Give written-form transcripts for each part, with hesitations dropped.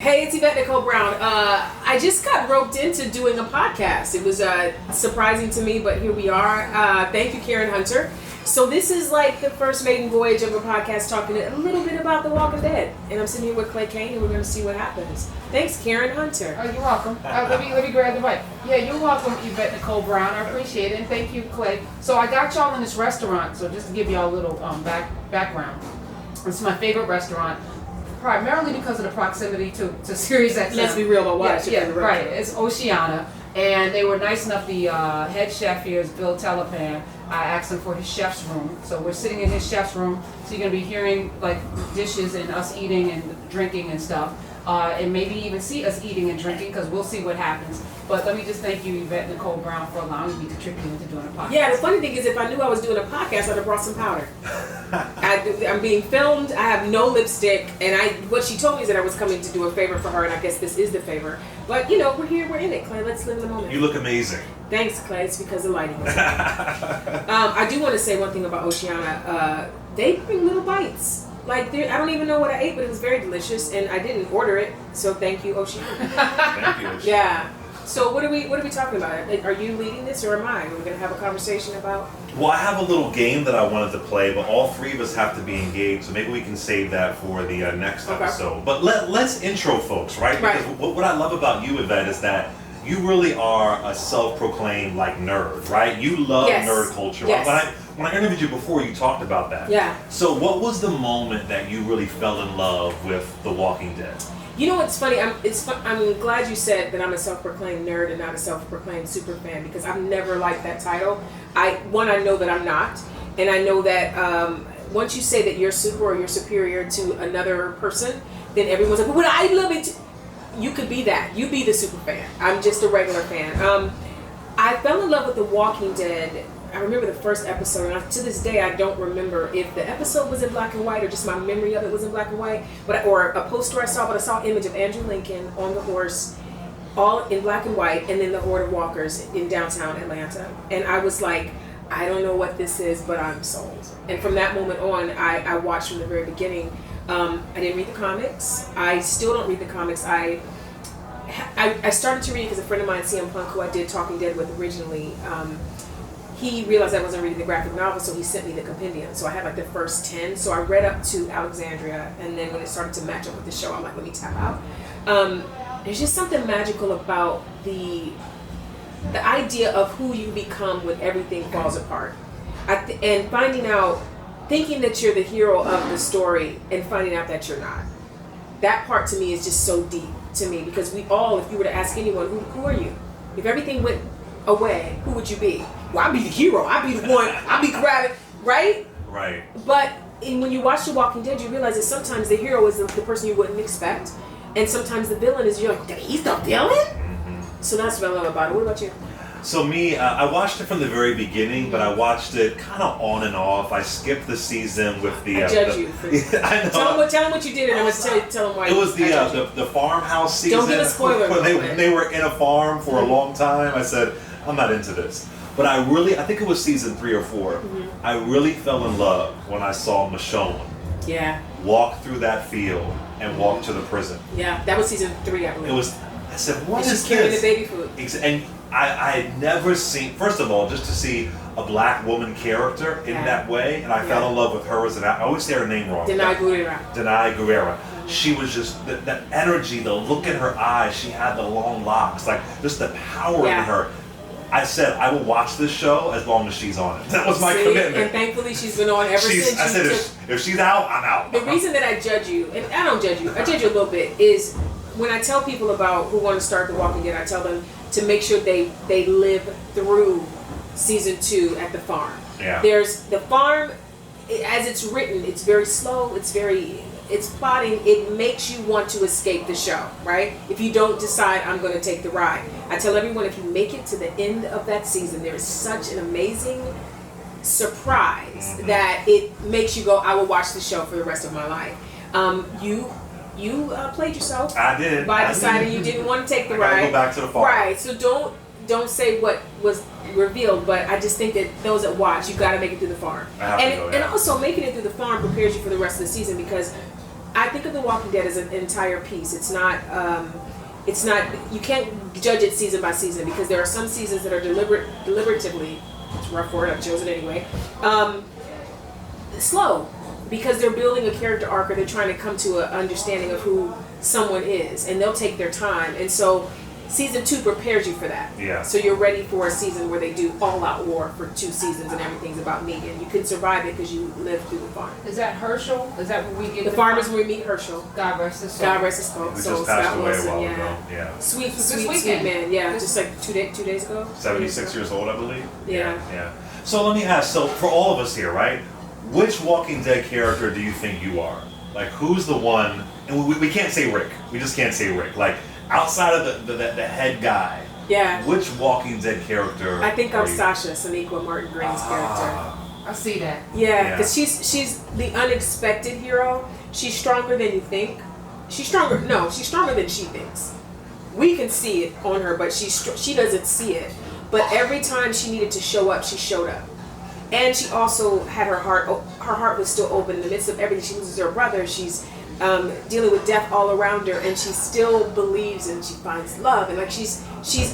Hey, it's Yvette Nicole Brown. I just got roped into doing a podcast. It was surprising to me, but here we are. Thank you, Karen Hunter. So this is like the first maiden voyage of a podcast talking a little bit about The Walking Dead. And I'm sitting here with Clay Kane, and we're going to see what happens. Thanks, Karen Hunter. Oh, you're welcome. Let me grab the mic. Yeah, you're welcome, Yvette Nicole Brown. I appreciate it, and thank you, Clay. So I got y'all in this restaurant, so just to give y'all a little background. It's my favorite restaurant, primarily because of the proximity to Sirius XM. Let's be real about why. Yeah, right. It's Oceana. And they were nice enough, the head chef here is Bill Telepan. I asked him for his chef's room. So we're sitting in his chef's room. So you're going to be hearing like dishes and us eating and drinking and stuff. And maybe even see us eating and drinking because we'll see what happens. But let me just thank you, Yvette Nicole Brown, for allowing me to contribute into doing a podcast. Yeah, the funny thing is if I knew I was doing a podcast, I'd have brought some powder. I'm being filmed. I have no lipstick. And what she told me is that I was coming to do a favor for her, and I guess this is the favor. But, you know, we're here. We're in it, Clay. Let's live in the moment. You look amazing. Thanks, Clay. It's because the lighting. I do want to say one thing about Oceana. They bring little bites. Like, I don't even know what I ate, but it was very delicious, and I didn't order it. So thank you, Oceana. Thank you, Oceana. Yeah. So what are we talking about? Are you leading this or am I? We're going to have a conversation about... Well, I have a little game that I wanted to play, but all three of us have to be engaged, so maybe we can save that for the next episode. But let's intro folks, right? Because what I love about you, Yvette, is that you really are a self-proclaimed like nerd, right? You love nerd culture. Yes. When I interviewed you before, you talked about that. Yeah. So what was the moment that you really fell in love with The Walking Dead? You know what's funny? I'm glad you said that I'm a self-proclaimed nerd and not a self-proclaimed super fan, because I've never liked that title. I know that I'm not, and I know that once you say that you're super or you're superior to another person, then everyone's like, well, I love it. You could be that. You be the super fan. I'm just a regular fan. I fell in love with The Walking Dead. I remember the first episode, and to this day I don't remember if the episode was in black and white or just my memory of it was in black and white, or a poster I saw, but I saw an image of Andrew Lincoln on the horse, all in black and white, and then the horde of walkers in downtown Atlanta. And I was like, I don't know what this is, but I'm sold. And from that moment on, I watched from the very beginning. I didn't read the comics. I still don't read the comics. I started to read it because a friend of mine, CM Punk, who I did Talking Dead with originally, he realized I wasn't reading the graphic novel, so he sent me the compendium. So I had like the first 10. So I read up to Alexandria, and then when it started to match up with the show, I'm like, let me tap out. There's just something magical about the idea of who you become when everything falls apart. And finding out, thinking that you're the hero of the story and finding out that you're not. That part to me is just so deep to me, because we all, if you were to ask anyone, who are you? If everything went away, who would you be? Well, I'd be the hero. I'd be the one. I'd be grabbing, right? Right. But when you watch The Walking Dead, you realize that sometimes the hero is the person you wouldn't expect, and sometimes the villain is, you're like, he's the villain? Mm-hmm. So that's what I love about it. What about you? So me, I watched it from the very beginning, but I watched it kind of on and off. I skipped the season with the... I judge you. For I know. Tell them what you did, and I'm going to tell them why. It was the farmhouse season. Don't give a spoiler. When they were in a farm for a long time. I said, I'm not into this. But I think it was season 3 or 4. Mm-hmm. I really fell in love when I saw Michonne walk through that field and walk to the prison. Yeah, that was season 3, I believe. I said, what is this? Carrying the baby food. And I had never seen, first of all, just to see a black woman character in that way, and I fell in love with her as an actor. I always say her name wrong. Denai Guerrera. Mm-hmm. She was just, that energy, the look in her eyes, she had the long locks, like just the power in her. I said, I will watch this show as long as she's on it. That was my commitment. And thankfully she's been on ever since. I said, if she's out, I'm out. The reason that I judge you, and I don't judge you, I judge you a little bit, is when I tell people about who want to start The Walking Dead, I tell them to make sure they live through season 2 at the farm. Yeah. There's the farm, as it's written, it's very slow, it's plotting, it makes you want to escape the show, right? If you don't decide, I'm going to take the ride. I tell everyone, if you make it to the end of that season, there is such an amazing surprise that it makes you go, I will watch the show for the rest of my life. You played yourself. I did. By deciding you didn't want to take the I ride. gotta go back to the farm. Right, so don't say what was revealed, but I just think that those that watch, you got to make it through the farm. And also making it through the farm prepares you for the rest of the season, because I think of The Walking Dead as an entire piece. It's not. You can't judge it season by season because there are some seasons that are deliberatively. It's a rough word. I've chosen anyway. Slow because they're building a character arc or they're trying to come to an understanding of who someone is, and they'll take their time. And so season 2 prepares you for that. Yeah. So you're ready for a season where they do all-out war for 2 seasons and everything's about Negan. You can survive it because you lived through the farm. Is that Herschel? Is that where we get the farm? Is where we meet Herschel. God rest his soul. God rest his soul. Who So just passed Scott away a Wilson, while yeah. ago. Yeah. Sweet man. Yeah, just like 2 days ago. 76 years old, I believe. Yeah. Yeah. So let me ask. So for all of us here, right? Which Walking Dead character do you think you are? Like, who's the one? And we can't say Rick. We just can't say Rick. Like, outside of the head guy. Yeah. Which Walking Dead character? I think I'm are you? Sasha, Sonequa Martin Green's character. I see that. Yeah, because she's the unexpected hero. She's stronger than you think. She's stronger. No, she's stronger than she thinks. We can see it on her, but she doesn't see it. But every time she needed to show up, she showed up. And she also had her heart. Her heart was still open in the midst of everything. She loses her brother. She's dealing with death all around her, and she still believes and she finds love. And like she's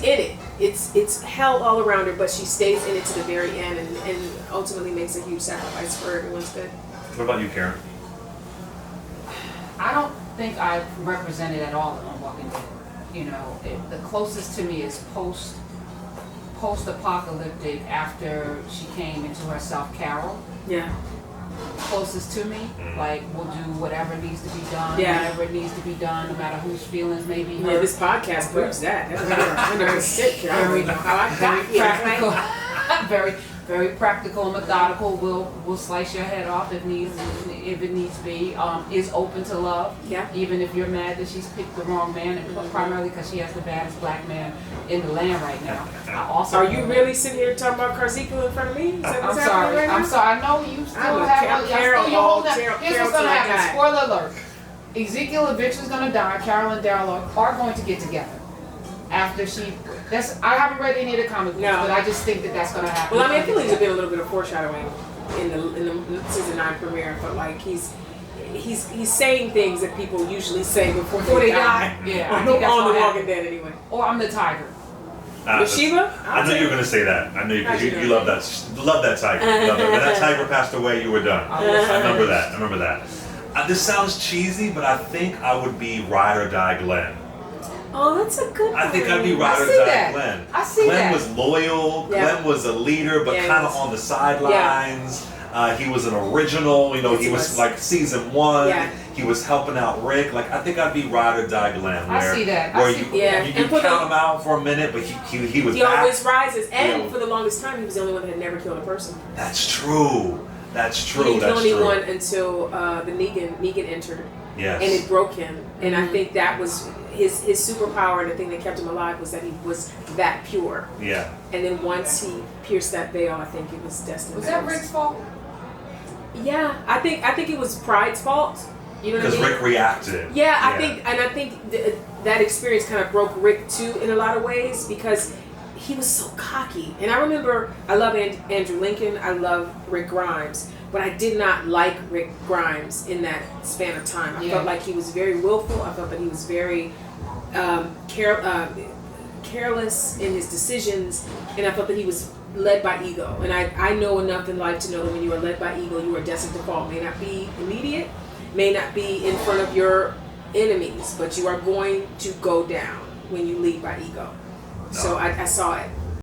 in it. It's hell all around her, but she stays in it to the very end, and ultimately makes a huge sacrifice for everyone's good. What about you, Karen? I don't think I've represented at all on Walking Dead. You know, the closest to me is post-apocalyptic after she came into herself, Carol. Yeah. Closest to me, like we'll do whatever needs to be done, whatever it needs to be done, no matter whose feelings may be hurt. Yeah, this podcast proves that. That's 100%. I don't even know how I got here. Practical, very practical and methodical. We'll slice your head off if it needs to be. Is open to love. Yeah. Even if you're mad that she's picked the wrong man, and primarily because she has the baddest black man in the land right now. I also Are you really sitting here talking about Carzicula in front of me? Is that what's I'm sorry. right now? I'm sorry. I know you still have. Carol. Here's what's gonna happen. Spoiler alert. Ezekiel eventually is gonna die. Carol and Daryl are going to get together after she. I haven't read any of the comic books, but I just think that's gonna happen. Well, I mean, I feel like there's been a little bit of foreshadowing in the season 9 premiere, but like he's saying things that people usually say before they die. Yeah, on The Walking Dead anyway. Or I'm the tiger. With Shiva? I knew you were going to say that. I knew you love that. Love that tiger. Love that. When that tiger passed away, you were done. I remember that. This sounds cheesy, but I think I would be ride or die Glenn. Oh, that's a good one. I think I'd be ride or die Glenn. I see Glenn that. was loyal. Yeah. Glenn was a leader, but kind of on the sidelines. He was an original. You know, he was like season 1. Yeah. He was helping out Rick. Like, I think I'd be ride or die Glenn. Where, I see that. Where you count him out for a minute, but he was He back. always rises, and for the longest time, he was the only one that had never killed a person. That's true. That's true. He didn't That's kill true. anyone until the Negan entered. Yes. And it broke him. And I think that was his superpower, and the thing that kept him alive was that he was that pure. Yeah. And then once he pierced that veil, I think it was destined. Was that Rick's fault? Yeah, I think it was Pride's fault. You know what I mean? Because Rick reacted. Yeah, I think that experience kind of broke Rick too in a lot of ways because he was so cocky. And I remember, I love Andrew Lincoln, I love Rick Grimes, but I did not like Rick Grimes in that span of time. I felt like he was very willful. I felt that he was very careless in his decisions, and I felt that he was led by ego. And I know enough in life to know that when you are led by ego, you are destined to fall. It may not be immediate, may not be in front of your enemies, but you are going to go down when you lead by ego. No. So I saw it.